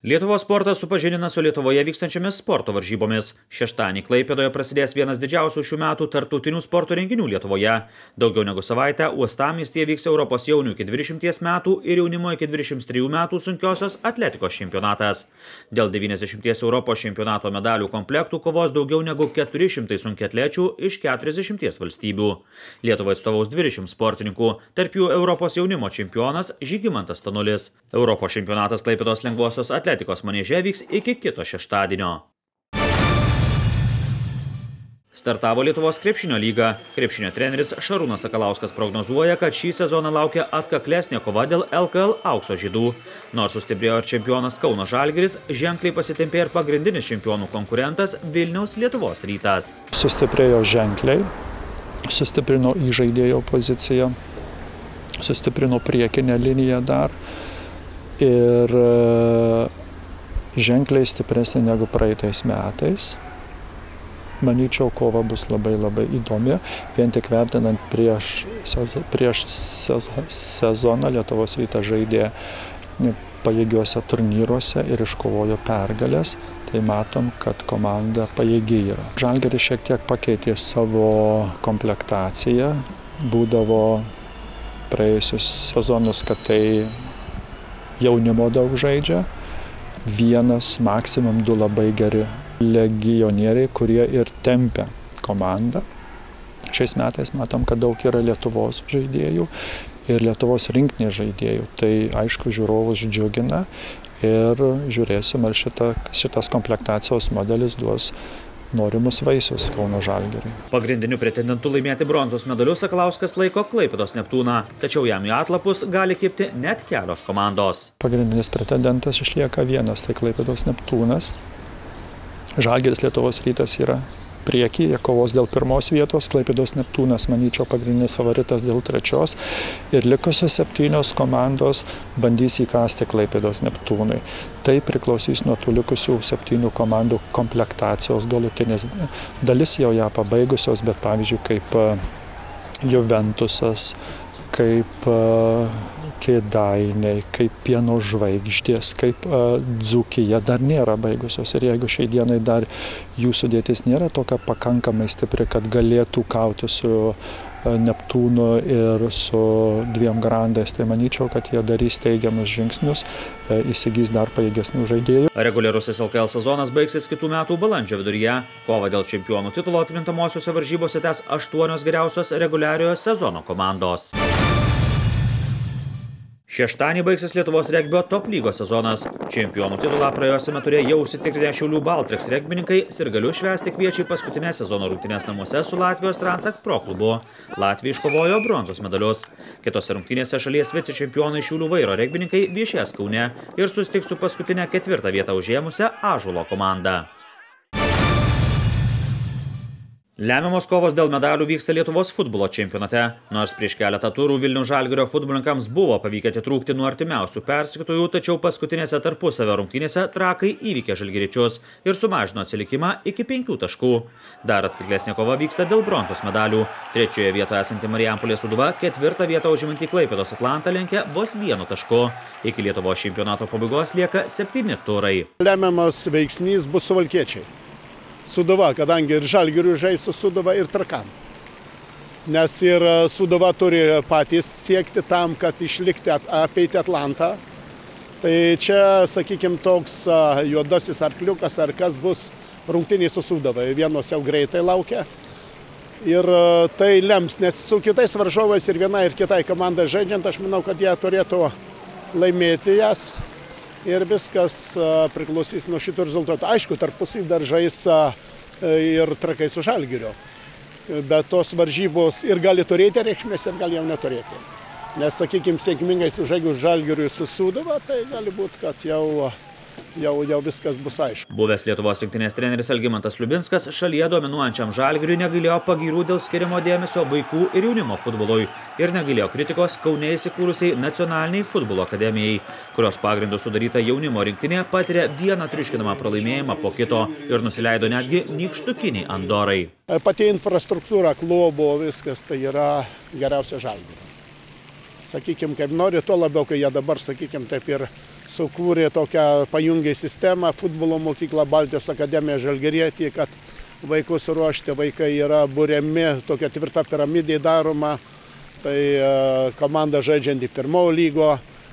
Lietuvos sportas supažindina su Lietuvoje vykstančiomis sporto varžybomis. Šeštadienį Klaipėdoje prasidės vienas didžiausių šių metų tarptautinių sporto renginių Lietuvoje. Daugiau negu savaitę uostamiestyje vyks Europos jaunių iki 20 metų ir jaunimo iki 23 metų sunkiosios atletikos čempionatas. Dėl 90 Europos čempionato medalių komplektų kovos daugiau negu 400 sunkiatlečių iš 40 valstybių. Lietuvai atstovaus 20 sportininkų, tarp jų Europos jaunimo čempionas Žygimantas Stanulis. Europos čempionatas Klaipėdos lengvosios atletikos manieže vyks iki kito šeštadienio. Startavo Lietuvos krepšinio lyga. Krepšinio treneris Šarūnas Sakalauskas prognozuoja, kad šį sezoną laukia atkaklesnė kova dėl LKL aukso žydų. Nors sustiprėjo ir čempionas Kauno Žalgiris, ženkliai pasitempė ir pagrindinis čempionų konkurentas Vilniaus Lietuvos Rytas. Sustiprėjo ženkliai, sustiprino įžaidėjo poziciją, sustiprino priekinę liniją dar ir ženkliai stipresnė negu praeitais metais. Manyčiau, kova bus labai įdomi, vien tik vertinant prieš sezoną Lietuvos Rytas žaidė pajėgiuose turnyruose ir iškovojo pergalės, tai matom, kad komanda pajėgi yra. Žalgiris šiek tiek pakeitė savo komplektaciją, būdavo praėjusius sezonus, kad tai jaunimo daug žaidžia, vienas, maksimum 2 labai geri legionieriai, kurie ir tempia komandą. Šiais metais matom, kad daug yra Lietuvos žaidėjų ir Lietuvos rinktinės žaidėjų. Tai aišku, žiūrovus džiugina ir žiūrėsim, ar šitas komplektacijos modelis duos norimus vaisius Kauno Žalgiriui. Pagrindiniu pretendentu laimėti bronzos medalius Sakalauskas laiko Klaipėdos Neptūną, tačiau jam į atlapus gali kibti net kelios komandos. Pagrindinis pretendentas išlieka vienas, tai Klaipėdos Neptūnas. Žalgiris Lietuvos Rytas yra priekyje, kovos dėl 1 vietos, Klaipėdos Neptūnas, manyčiau, pagrindinis favoritas dėl 3 ir likusios 7 komandos bandys įkasti Klaipėdos Neptūnui. Tai priklausys nuo tų likusių 7 komandų komplektacijos galutinės. Dalis jau ją pabaigusios, bet pavyzdžiui, kaip Juventusas, kaip Kėdainiai, kaip Pieno žvaigždės, kaip Dzūkija dar nėra baigusios. Ir jeigu šiai dienai dar jų sudėtis nėra tokia pakankamai stipri, kad galėtų kauti su Neptūnu ir su 2 grandais, tai manyčiau, kad jie darys teigiamus žingsnius, įsigys dar pajėgesnių žaidėjų. Reguliarusis LKL sezonas baigsis kitų metų balandžio viduryje. Kovą dėl čempionų titulo atkrintamosiose varžybose tęs 8 geriausios reguliariojo sezono komandos. Šeštadienį baigsis Lietuvos regbio top lygos sezonas. Čempionų titulą praėjusiame ture jau užsitikrinę Šiaulių Baltreks regbininkai sirgaliu švęsti kviečia į paskutinę sezono rungtynes namuose su Latvijos Transak Pro klubu. Latvija iškovojo bronzos medalius. Kitose rungtynėse šalies vicečempionai Šiaulių Vairo regbininkai viešės Kaune ir susitiks su paskutinę 4 vietą užėmusią Ąžuolo komandą. Lemiamos kovos dėl medalių vyksta Lietuvos futbolo čempionate. Nors prieš keletą turų Vilniaus Žalgirio futbolininkams buvo pavykę atitrūkti nuo artimiausių persekiotojų, tačiau paskutinėse tarpusavio rungtynėse trakai įveikė žalgiriečius ir sumažino atsilikimą iki 5 taškų. Dar atkaklesnė kova vyksta dėl bronzos medalių. 3 vietoje esanti Marijampolės Sūduva 4 vietą užimantį Klaipėdos Atlantą lenkia vos 1 tašku. Iki Lietuvos čempionato pabaigos lieka 7 turai. Lemiamas veiksnys bus suvalkiečiai. Sūduva, kadangi ir Žalgiriui žais su Sūduva ir Trakam. Nes ir Sūduva turi patys siekti tam, kad išlikti apeiti Atlantą. Tai čia, sakykime, toks juodasis arkliukas ar kas bus rungtyniai su Sūduva. Vienos jau greitai laukia. Ir tai lems, nes su kitais varžovais ir vienai ir kitai komandai žaidžiant, aš manau, kad jie turėtų laimėti jas. Ir viskas priklausys nuo šito rezultato. Aišku, tarpusavy dar žais ir Trakai su Žalgiriu. Bet tos varžybos ir gali turėti reikšmės, ir gali jau neturėti. Nes, sakykime, sėkmingai sužaigus Žalgiriui su Sūduva, tai gali būti, kad jau viskas bus aišku. Buvęs Lietuvos rinktinės treneris Algimantas Liubinskas šalyje dominuojančiam Žalgiriui negailėjo pagyrų dėl skiriamo dėmesio vaikų ir jaunimo futbolui ir negailėjo kritikos Kaune įsikūrusiai Nacionaliniai futbolo akademijai, kurios pagrindų sudaryta jaunimo rinktinė patiria vieną triuškinamą pralaimėjimą po kito ir nusileido netgi nykštukiniai Andorai. Pati infrastruktūra, klubo, viskas tai yra geriausia Žalgirio. Sakykime, kaip nori, tuo labiau, kai jie dabar, sakykime, taip ir sukūrė tokią pajungę sistemą, futbolo mokykla Baltijos akademija Žalgirietė, kad vaikus ruošti, vaikai yra buriami, tokia tvirta piramidė daroma, tai komanda žaidžianti pirmojo lygo,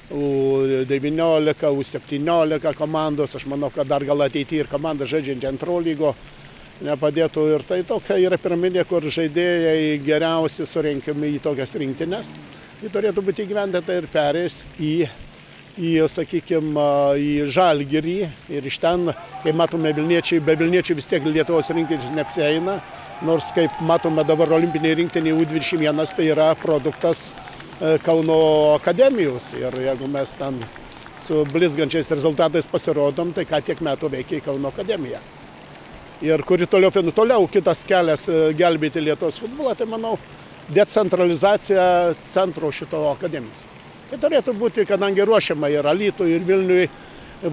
U19, U17 komandos, aš manau, kad dar gal ateityje ir komanda žaidžianti antro lygo nepadėtų ir tai tokia yra piramidė, kur žaidėjai geriausi surenkami į tokias rinktinės. Tai turėtų būti įgyvendinta ir perės sakykime, į Žalgirį ir iš ten, kai matome Vilniečiai, be Vilniečių vis tiek Lietuvos rinktinės neapsieina, nors kaip matome dabar olimpiniai rinktiniai U21, tai yra produktas Kauno akademijos ir jeigu mes ten su blizgančiais rezultatais pasirodom, tai ką tiek metų veikia Kauno akademija. Ir kuri toliau kitas kelias gelbėti Lietuvos futbolą, tai manau, decentralizacija centro šito akademijos. Tai turėtų būti, kadangi ruošiama ir Alytui, ir Vilniui,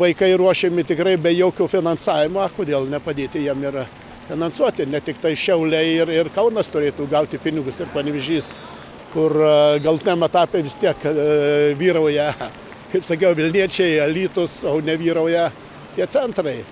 vaikai ruošiami tikrai be jokio finansavimo, kodėl nepadėti jam ir finansuoti, ne tik tai Šiauliai ir Kaunas turėtų gauti pinigus ir Panevėžys, kur galutiniam etape vis tiek vyrauja, kaip sakiau, Vilniečiai, Alytus, o ne vyrauja tie centrai.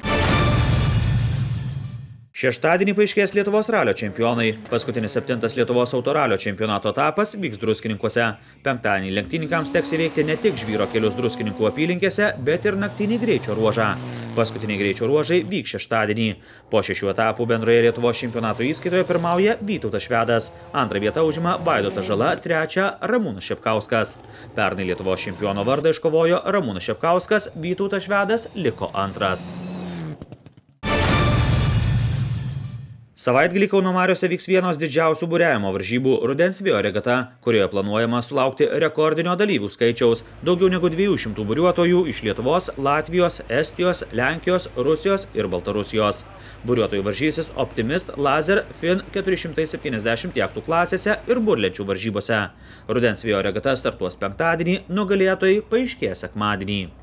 Šeštadienį paaiškės Lietuvos ralio čempionai. Paskutinis 7. Lietuvos autoralio čempionato etapas vyks Druskininkuose. Penktadienį lenktynininkams teks įveikti ne tik žvyro kelius Druskininkų apylinkėse, bet ir naktinį greičio ruožą. Paskutiniai greičio ruožai vyks šeštadienį. Po 6 etapų bendroje Lietuvos čempionato įskaitoje pirmauja Vytautas Švedas. Antrą vietą užima Vaidotas Žala, trečią Ramūnas Šepkauskas. Pernai Lietuvos čempiono vardą iškovojo Ramūnas Šepkauskas, Vytautas Švedas liko antras. Savaitgalį Kauno Mariose vyks vienos didžiausių buriavimo varžybų rudens vėjo regata, kurioje planuojama sulaukti rekordinio dalyvių skaičiaus – daugiau negu 200 buriuotojų iš Lietuvos, Latvijos, Estijos, Lenkijos, Rusijos ir Baltarusijos. Buriuotojų varžysis Optimist, Laser, Fin 470 jachtų klasėse ir burlenčių varžybose. Rudens vėjo regata startuos penktadienį, nugalėtojai paaiškės sekmadienį.